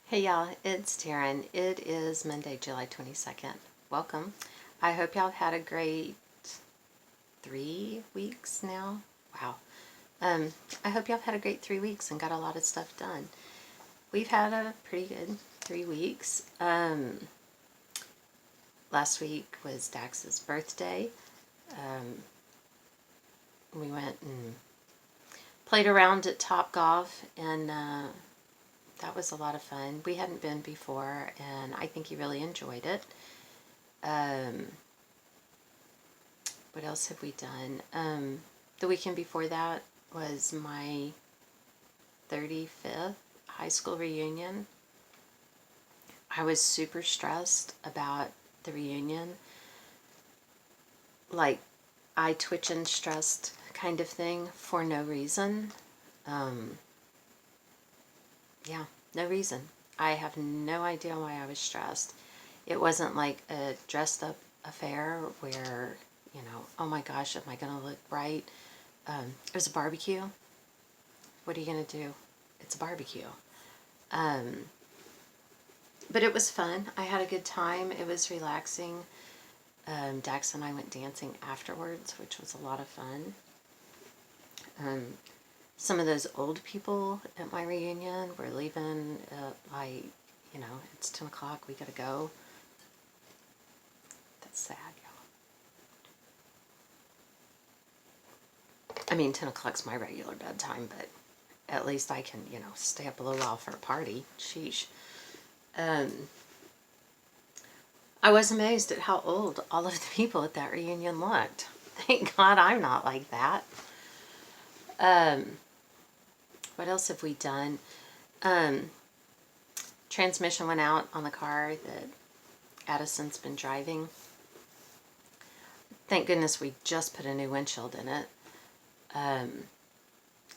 Hey y'all, it's Taryn. It is Monday, July 22nd. Welcome. I hope y'all have had a great 3 weeks now. Wow. I hope y'all have had a great 3 weeks and got a lot of stuff done. We've had a pretty good 3 weeks. Last week was Dax's birthday. We went and played around at Top Golf, and that was a lot of fun. We hadn't been before, and I think he really enjoyed it. What else have we done? The weekend before that was my 35th high school reunion. I was super stressed about the reunion. Like, eye twitch and stressed kind of thing for no reason. Yeah, no reason. I have no idea why I was stressed. It wasn't like a dressed up affair where, oh my gosh, am I going to look right? It was a barbecue. What are you going to do? It's a barbecue. But it was fun. I had a good time. It was relaxing. Dax and I went dancing afterwards, which was a lot of fun. Some of those old people at my reunion were leaving at it's 10 o'clock, we gotta go. That's sad, y'all. I mean, 10 o'clock's my regular bedtime, but at least I can, stay up a little while for a party. Sheesh. I was amazed at how old all of the people at that reunion looked. Thank God I'm not like that. What else have we done? Transmission went out on the car that Addison's been driving. Thank goodness we just put a new windshield in it.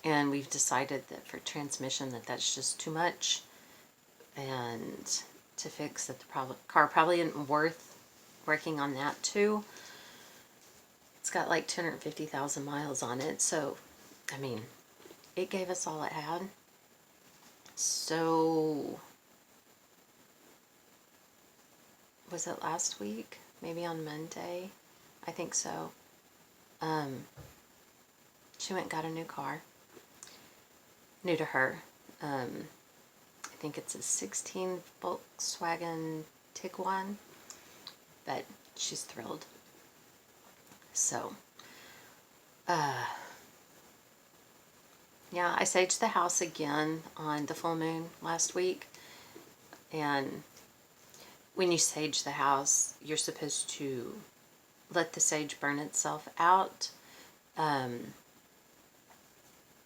And we've decided that for transmission that's just too much. And to fix that, the car probably isn't worth working on that too. It's got like 250,000 miles on it. So, I mean, it gave us all it had. So, was it last week? Maybe on Monday? I think so. She went and got a new car. New to her. I think it's a 16 Volkswagen Tiguan. But she's thrilled. So, yeah, I saged the house again on the full moon last week. And when you sage the house, you're supposed to let the sage burn itself out. You're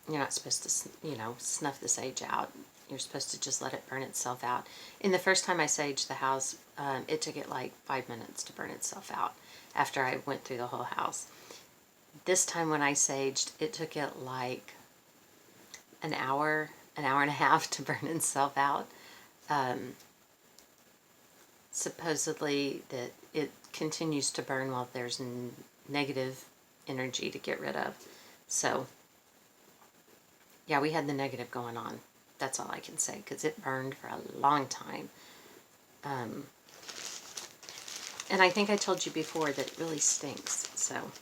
not supposed to, snuff the sage out. You're supposed to just let it burn itself out. And the first time I saged the house, it took it like 5 minutes to burn itself out after I went through the whole house. This time when I saged, it took it like an hour and a half to burn itself out. Supposedly that it continues to burn while there's negative energy to get rid of. So, yeah, we had the negative going on. That's all I can say, because it burned for a long time. And I think I told you before that it really stinks. So,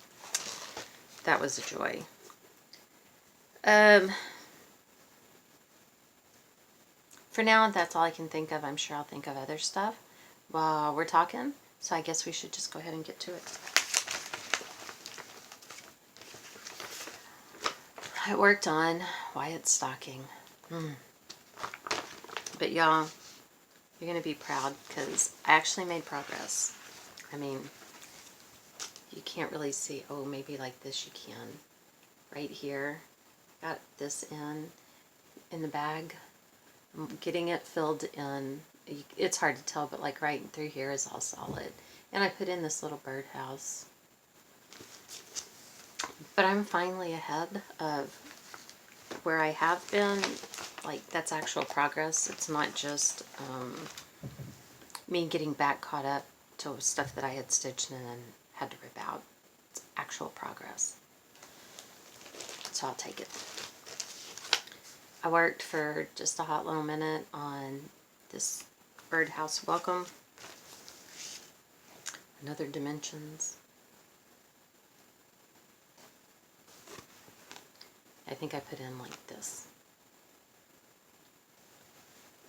that was a joy. For now, that's all I can think of. I'm sure I'll think of other stuff while we're talking. So I guess we should just go ahead and get to it. I worked on Wyatt's stocking. But y'all, you're going to be proud because I actually made progress. I mean, you can't really see. Oh, maybe like this you can. Right here. Got this in the bag. I'm getting it filled in. It's hard to tell, but like right through here is all solid. And I put in this little birdhouse. But I'm finally ahead of where I have been. Like, that's actual progress. It's not just me getting back caught up to stuff that I had stitched and then had to rip out. It's actual progress. So I'll take it. I worked for just a hot little minute on this birdhouse welcome. Another dimensions. I think I put in like this.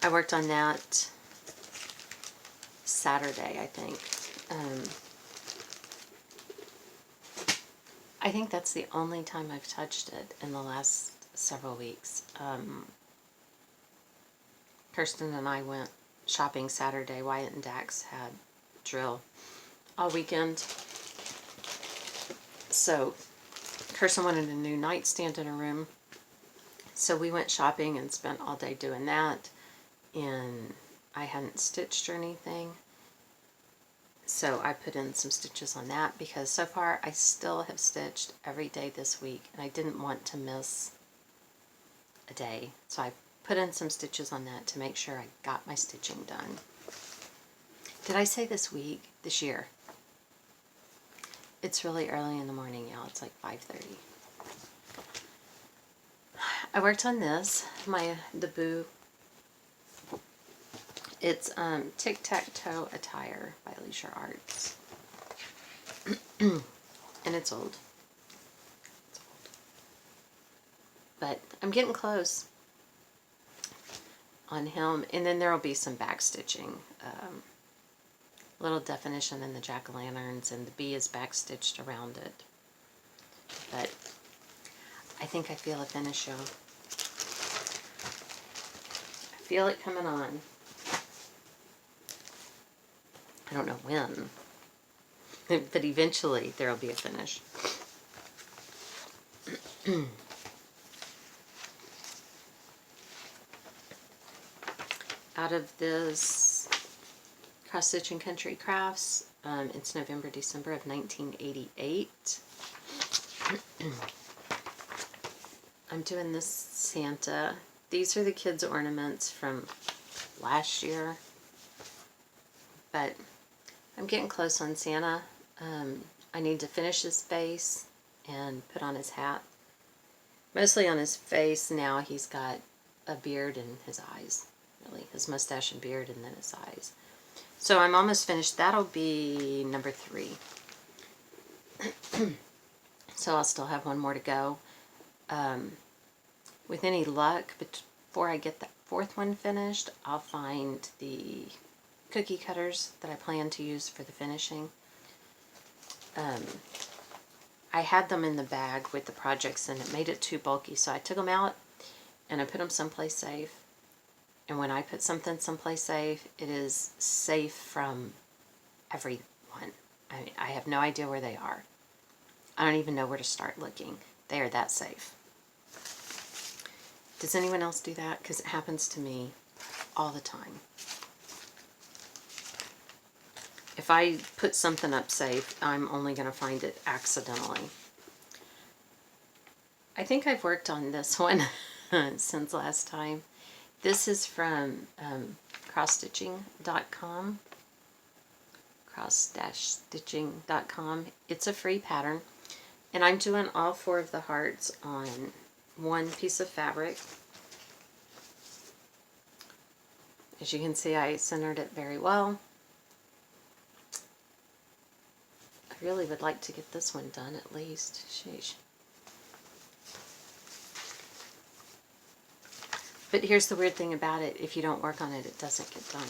I worked on that Saturday, I think. I think that's the only time I've touched it in the last several weeks. Kirsten and I went shopping Saturday. Wyatt and Dax had drill all weekend. So Kirsten wanted a new nightstand in her room. So we went shopping and spent all day doing that. And I hadn't stitched or anything. So I put in some stitches on that because so far I still have stitched every day this week. And I didn't want to miss a day. So I put in some stitches on that to make sure I got my stitching done. Did I say this week? This year? It's really early in the morning now. It's like 5:30. I worked on this, the Boo. It's Tic-Tac-Toe Attire by Leisure Arts. And it's old. But I'm getting close on him. And then there will be some back stitching. Little definition in the jack-o'-lanterns, and the bee is back stitched around it. But I think I feel a finish, y'all. I feel it coming on. I don't know when, but eventually there will be a finish. Out of this Cross Stitching Country Crafts, it's November, December of 1988. I'm doing this Santa. These are the kids' ornaments from last year, but I'm getting close on Santa. I need to finish his face and put on his hat. Mostly on his face now. He's got a beard and his eyes. Really, his mustache and beard, and then his eyes. So I'm almost finished. That'll be number 3. So I'll still have one more to go. With any luck, before I get that 4th one finished, I'll find the cookie cutters that I plan to use for the finishing. I had them in the bag with the projects, and it made it too bulky, so I took them out and I put them someplace safe. And when I put something someplace safe, it is safe from everyone. I have no idea where they are. I don't even know where to start looking. They are that safe. Does anyone else do that? Because it happens to me all the time. If I put something up safe, I'm only going to find it accidentally. I think I've worked on this one since last time. This is from crossstitching.com. cross-stitching.com. It's a free pattern. And I'm doing all 4 of the hearts on one piece of fabric. As you can see, I centered it very well. I really would like to get this one done at least. Sheesh. But here's the weird thing about it. If you don't work on it, it doesn't get done.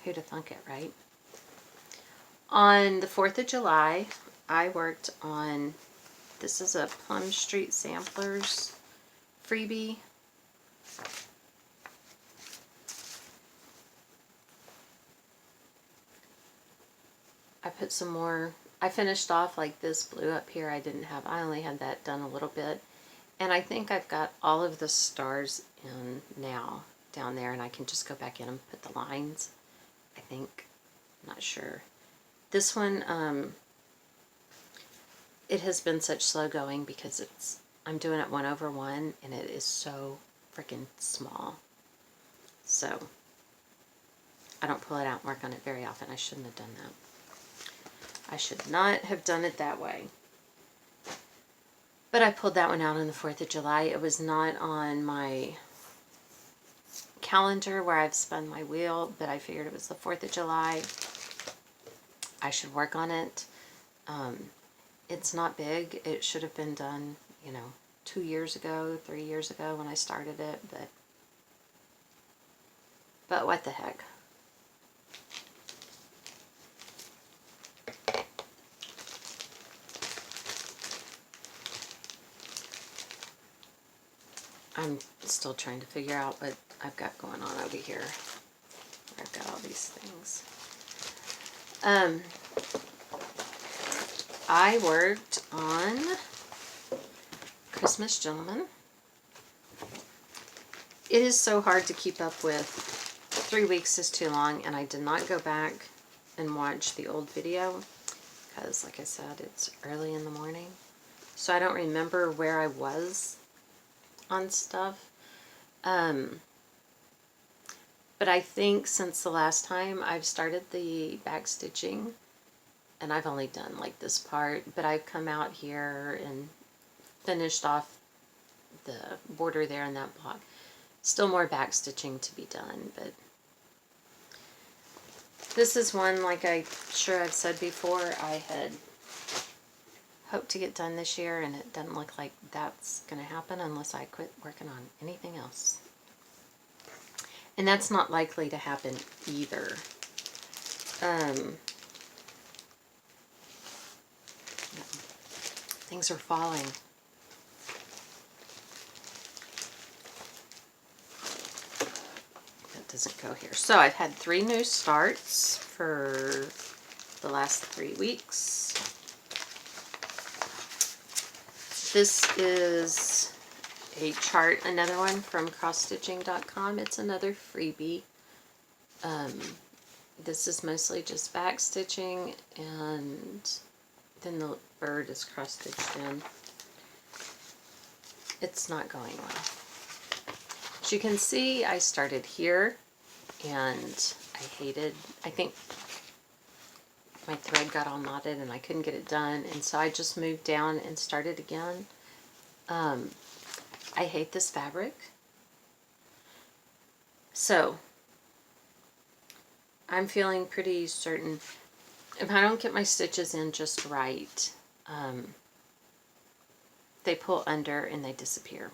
Who'd have thunk it, right? On the 4th of July, I worked on, this is a Plum Street Samplers freebie. I put some more, I finished off like this blue up here. I only had that done a little bit. And I think I've got all of the stars in now down there, and I can just go back in and put the lines, I think. I'm not sure. This one, it has been such slow going because I'm doing it 1/1, and it is so freaking small. So I don't pull it out and work on it very often. I shouldn't have done that. I should not have done it that way. But I pulled that one out on the 4th of July. It was not on my calendar where I've spun my wheel, but I figured it was the 4th of July. I should work on it. It's not big. It should have been done, 2 years ago, 3 years ago when I started it, but what the heck. I'm still trying to figure out what I've got going on over here. I've got all these things. I worked on Christmas Gentleman. It is so hard to keep up with. 3 weeks is too long, and I did not go back and watch the old video because, like I said, it's early in the morning. So I don't remember where I was on stuff. But I think since the last time I've started the back stitching, and I've only done like this part, but I've come out here and finished off the border there in that block. Still more back stitching to be done, but this is one, like I've said before, I had hoped to get done this year, and it doesn't look like that's going to happen unless I quit working on anything else. And that's not likely to happen either. Things are falling. That doesn't go here. So I've had 3 new starts for the last 3 weeks. This is a chart, another one from crossstitching.com. It's another freebie. This is mostly just back stitching, and then the bird is cross stitched in. It's not going well. As you can see, I started here, and I think my thread got all knotted and I couldn't get it done, and so I just moved down and started again. I hate this fabric. So I'm feeling pretty certain if I don't get my stitches in just right, they pull under and they disappear.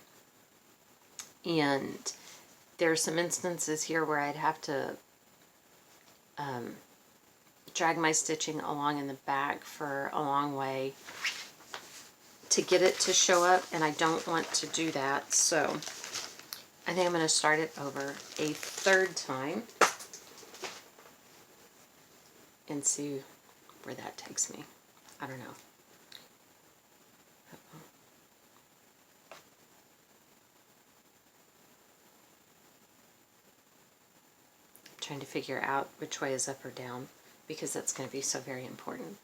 And there are some instances here where I'd have to drag my stitching along in the back for a long way to get it to show up, and I don't want to do that. So I think I'm going to start it over a 3rd time and see where that takes me. I don't know. Trying to figure out which way is up or down, because that's going to be so very important.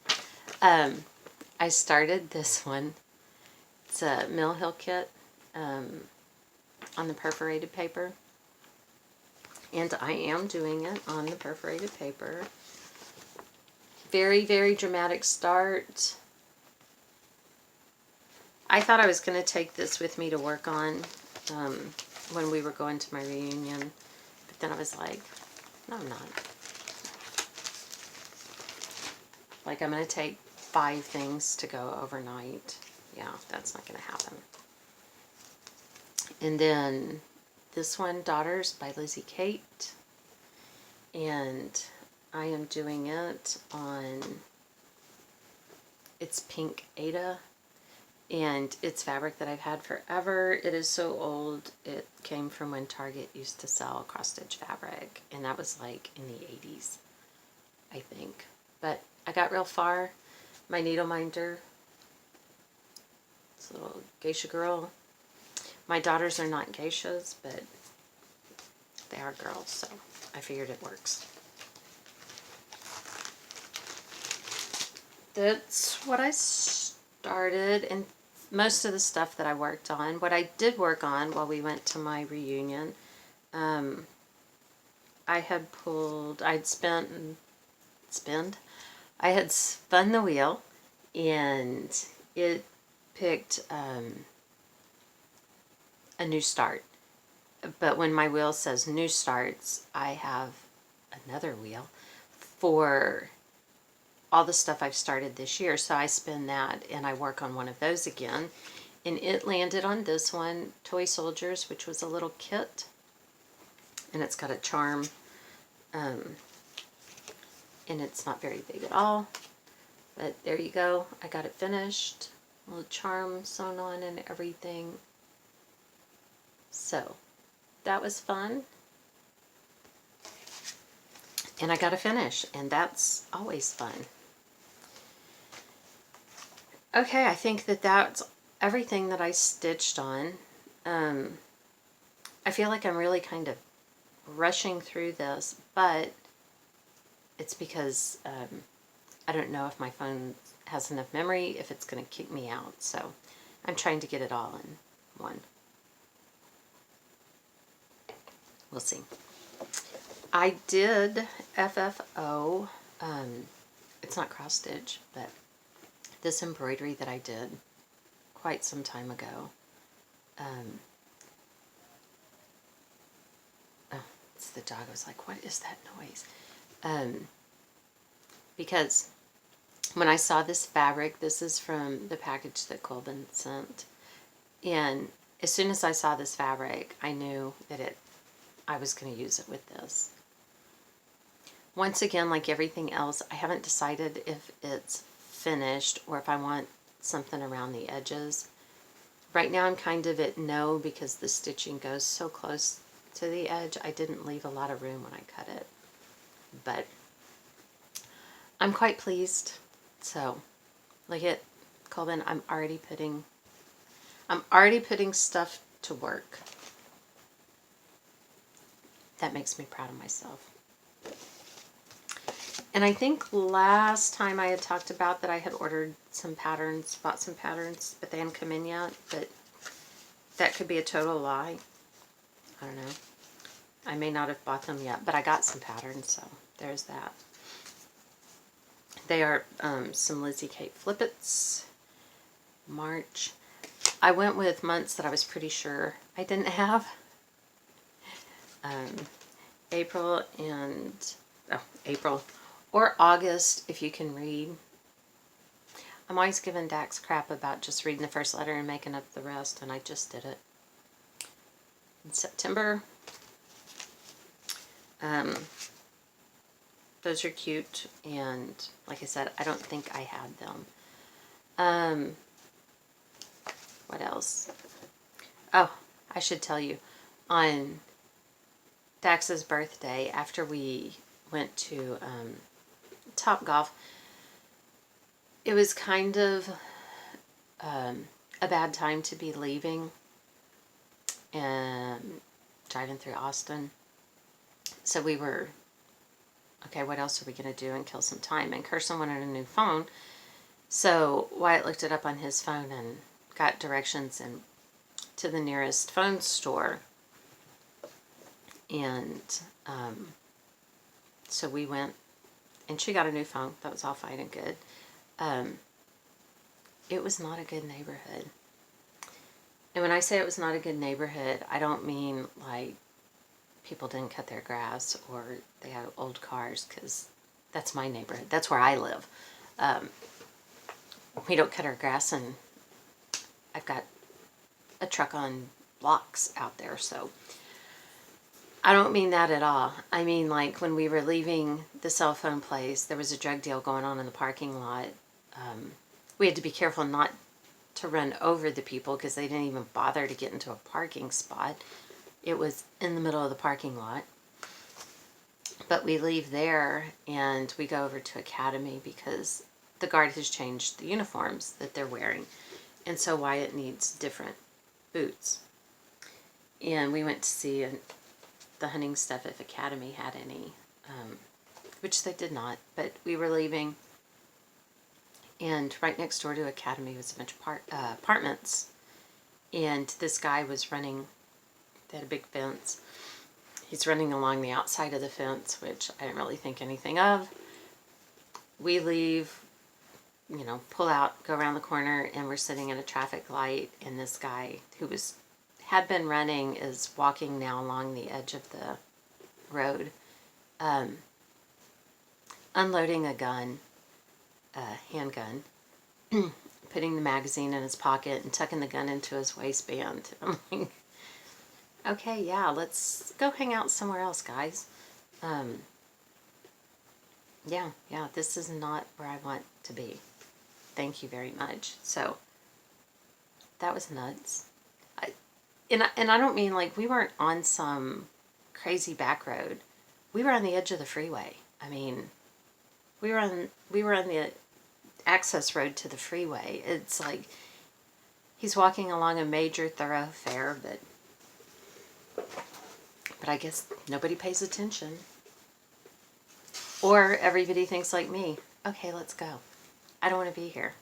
I started this one. It's a Mill Hill kit on the perforated paper, and I am doing it on the perforated paper. Very, very dramatic start. I thought I was going to take this with me to work on when we were going to my reunion, but then I was like, no, I'm not. Like, I'm going to take 5 things to go overnight. Yeah, that's not going to happen. And then this one, Daughters by Lizzie Kate. And I am doing it on, it's pink Ada. And it's fabric that I've had forever. It is so old. It came from when Target used to sell cross-stitch fabric. And that was like in the 80s, I think. But I got real far. My needle minder. This little geisha girl. My daughters are not geishas, but they are girls, so I figured it works. That's what I started, and most of the stuff that I worked on. What I did work on while we went to my reunion, I had spun the wheel, and it picked a new start. But when my wheel says new starts, I have another wheel for all the stuff I've started this year. So I spin that and I work on one of those again. And it landed on this one, Toy Soldiers, which was a little kit. And it's got a charm. And it's not very big at all. But there you go. I got it finished. A little charm sewn on and everything. So that was fun. And I got to finish. And that's always fun. Okay, I think that's everything that I stitched on. I feel like I'm really kind of rushing through this, but it's because I don't know if my phone has enough memory, if it's going to kick me out. So I'm trying to get it all in one. We'll see. I did FFO. It's not cross stitch, but this embroidery that I did quite some time ago. Oh, it's the dog. I was like, what is that noise? Because when I saw this fabric, this is from the package that Colvin sent, and as soon as I saw this fabric, I knew that I was going to use it with this. Once again, like everything else, I haven't decided if it's finished or if I want something around the edges. Right now I'm kind of at no because the stitching goes so close to the edge. I didn't leave a lot of room when I cut it, but I'm quite pleased. So look at Colvin, I'm already putting stuff to work. That makes me proud of myself. And I think last time I had talked about that I had ordered some patterns, bought some patterns, but they hadn't come in yet. But that could be a total lie. I don't know. I may not have bought them yet, but I got some patterns, so there's that. They are some Lizzie Kate Flippets. March. I went with months that I was pretty sure I didn't have. April and... oh, April. Or August, if you can read. I'm always giving Dax crap about just reading the first letter and making up the rest, and I just did it. In September. Those are cute, and like I said, I don't think I had them. What else? Oh, I should tell you. On Dax's birthday, after we went to Top Golf, it was kind of a bad time to be leaving and driving through Austin. So we were, okay, what else are we going to do and kill some time? And Kirsten wanted a new phone. So Wyatt looked it up on his phone and got directions and to the nearest phone store. And so we went, and she got a new phone. That was all fine and good. It was not a good neighborhood. And when I say it was not a good neighborhood, I don't mean like people didn't cut their grass or they had old cars, because that's my neighborhood. That's where I live. We don't cut our grass, and I've got a truck on blocks out there, so I don't mean that at all. I mean, like, when we were leaving the cell phone place, there was a drug deal going on in the parking lot. We had to be careful not to run over the people because they didn't even bother to get into a parking spot. It was in the middle of the parking lot. But we leave there and we go over to Academy because the guard has changed the uniforms that they're wearing. And so Wyatt needs different boots. And we went to see the hunting stuff if Academy had any, which they did not. But we were leaving, and right next door to Academy was a bunch of apartments. And this guy was running, they had a big fence. He's running along the outside of the fence, which I didn't really think anything of. We leave, pull out, go around the corner, and we're sitting at a traffic light, and this guy who was had been running is walking now along the edge of the road, unloading a gun, a handgun, putting the magazine in his pocket and tucking the gun into his waistband. I'm like, okay, yeah, let's go hang out somewhere else, guys. Yeah, this is not where I want to be. Thank you very much. So that was nuts. And I don't mean like we weren't on some crazy back road. We were on the edge of the freeway. I mean, we were on the access road to the freeway. It's like he's walking along a major thoroughfare, but I guess nobody pays attention. Or everybody thinks like me, okay, let's go. I don't want to be here.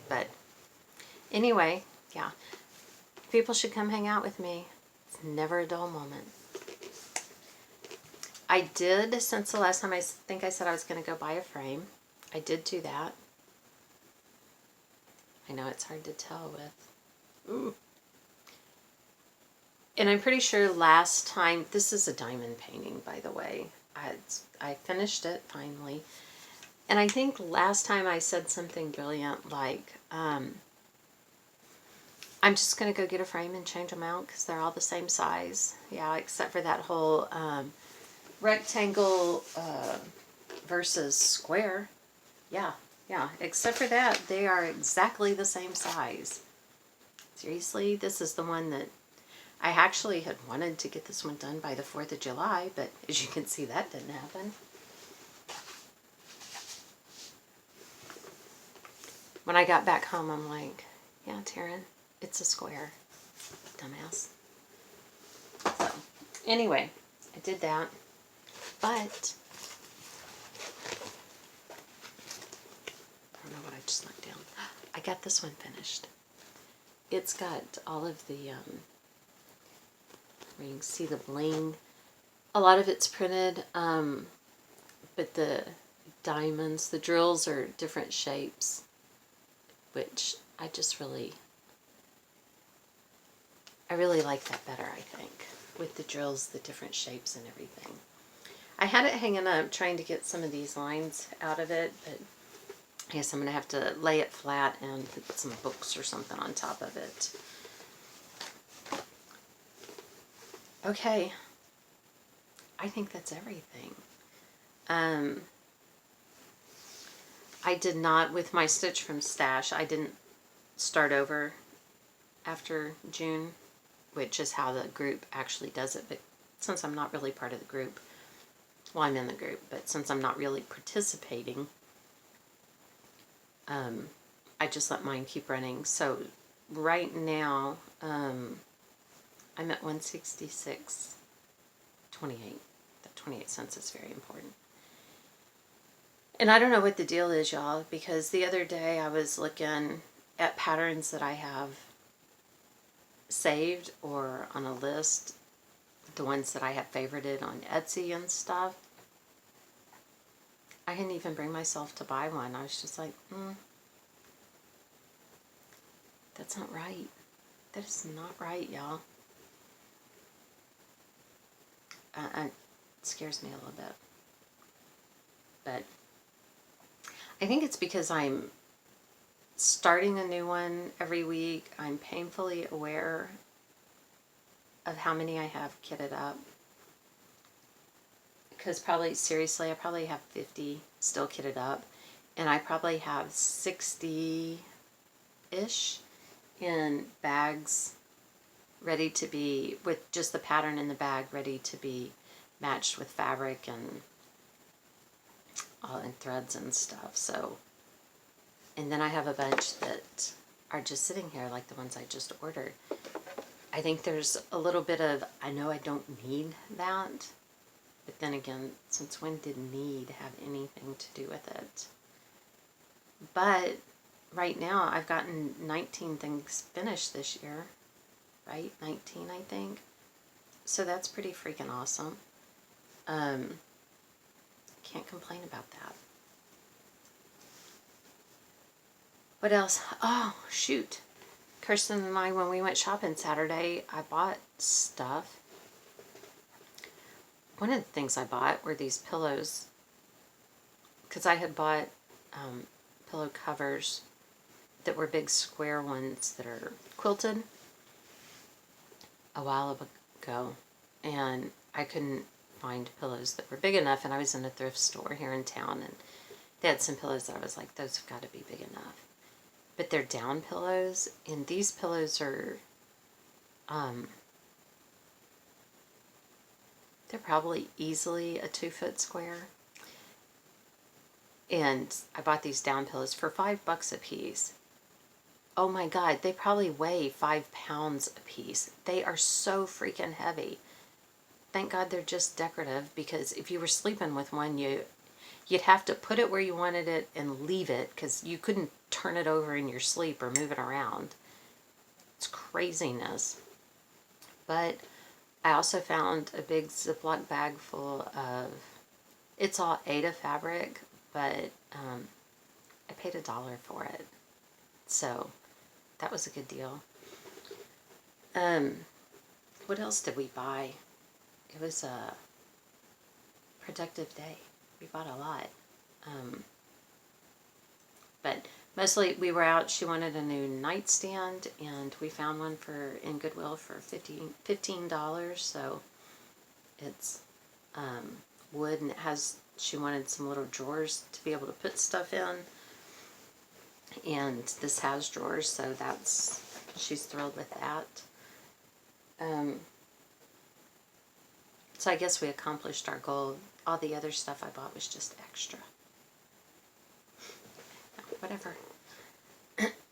But anyway, yeah. People should come hang out with me. It's never a dull moment. I did, since the last time I think I said I was going to go buy a frame, I did do that. I know it's hard to tell with. Ooh. And I'm pretty sure last time, this is a diamond painting, by the way. I finished it finally. And I think last time I said something brilliant like, I'm just going to go get a frame and change them out because they're all the same size. Yeah, except for that whole rectangle versus square. Yeah. Except for that, they are exactly the same size. Seriously, this is the one that I actually had wanted to get this one done by the 4th of July, but as you can see, that didn't happen. When I got back home, I'm like, yeah, Taryn, it's a square, dumbass. So, anyway, I did that, but I don't know what I just knocked down. I got this one finished. It's got all of the, you can see the bling. A lot of it's printed, but the diamonds, the drills are different shapes, which I really like that better, I think, with the drills, the different shapes and everything. I had it hanging up trying to get some of these lines out of it, but I guess I'm going to have to lay it flat and put some books or something on top of it. Okay. I think that's everything. I did not, with my Stitch from Stash, I didn't start over after June, which is how the group actually does it. But since I'm not really part of the group, well, I'm in the group, but since I'm not really participating, I just let mine keep running. So right now, I'm at 166.28. That 28 cents is very important. And I don't know what the deal is, y'all, because the other day I was looking at patterns that I have saved or on a list, the ones that I have favorited on Etsy and stuff. I couldn't even bring myself to buy one. I was just like, that's not right. That is not right, y'all. It scares me a little bit. But I think it's because I'm starting a new one every week. I'm painfully aware of how many I have kitted up. Because seriously, I probably have 50 still kitted up. And I probably have 60-ish in bags ready to be, with just the pattern in the bag ready to be matched with fabric and threads and stuff. So, and then I have a bunch that are just sitting here like the ones I just ordered. I think there's a little bit of, I know I don't need that, but then again, since when did need have anything to do with it? But right now I've gotten 19 things finished this year, right? 19, I think. So that's pretty freaking awesome. Can't complain about that. What else? Oh, shoot. Kirsten and I, when we went shopping Saturday, I bought stuff. One of the things I bought were these pillows, because I had bought pillow covers that were big square ones that are quilted a while ago, and I couldn't find pillows that were big enough, and I was in a thrift store here in town, and they had some pillows that I was like, those have got to be big enough. But they're down pillows, and these pillows are, they're probably easily a 2-foot square. And I bought these down pillows for $5 a piece. Oh my God, they probably weigh 5 pounds a piece. They are so freaking heavy. Thank God they're just decorative, because if you were sleeping with one, you'd have to put it where you wanted it and leave it, because you couldn't turn it over in your sleep or move it around. It's craziness. But I also found a big Ziploc bag full of, it's all Aida fabric, but I paid $1 for it. So that was a good deal. What else did we buy? It was a productive day. We bought a lot. But mostly we were out. She wanted a new nightstand, and we found one in Goodwill for $15. So it's wood, and she wanted some little drawers to be able to put stuff in. And this has drawers, so she's thrilled with that. So I guess we accomplished our goal. All the other stuff I bought was just extra. Whatever.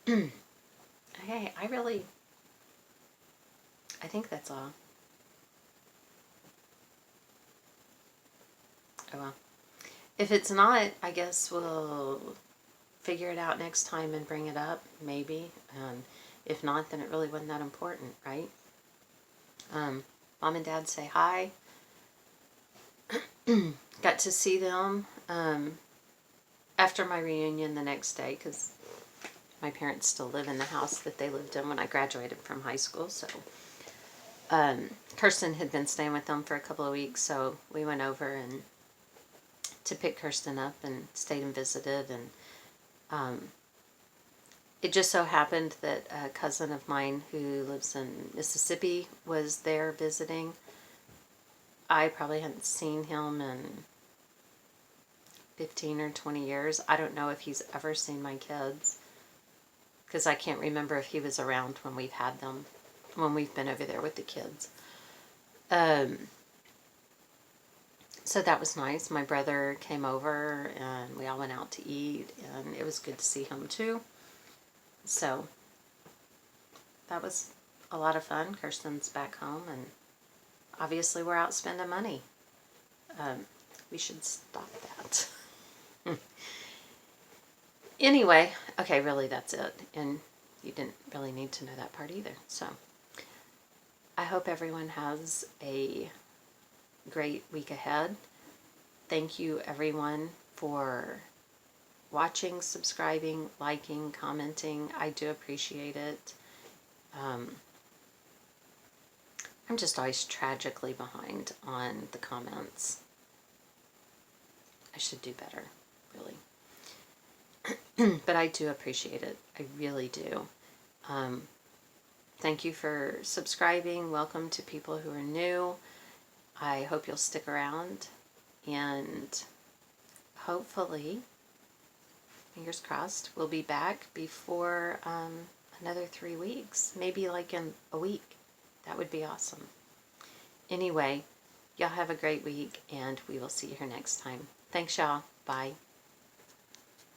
Okay, I think that's all. Oh well. If it's not, I guess we'll figure it out next time and bring it up, maybe. If not, then it really wasn't that important, right? Mom and Dad say hi. Got to see them after my reunion the next day, because my parents still live in the house that they lived in when I graduated from high school. So Kirsten had been staying with them for a couple of weeks, so we went over and to pick Kirsten up and stayed and visited. And it just so happened that a cousin of mine who lives in Mississippi was there visiting. I probably hadn't seen him in 15 or 20 years. I don't know if he's ever seen my kids, because I can't remember if he was around when we've been over there with the kids. So that was nice. My brother came over and we all went out to eat, and it was good to see him too. So that was a lot of fun. Kirsten's back home, and obviously we're out spending money. We should stop that. Anyway, okay, really that's it. And you didn't really need to know that part either. So I hope everyone has a great week ahead. Thank you everyone for watching, subscribing, liking, commenting. I do appreciate it. I'm just always tragically behind on the comments. I should do better, really. But I do appreciate it. I really do. Thank you for subscribing. Welcome to people who are new. I hope you'll stick around, and hopefully, fingers crossed, we'll be back before another 3 weeks. Maybe like in a week. That would be awesome. Anyway, y'all have a great week, and we will see you here next time. Thanks, y'all. Bye.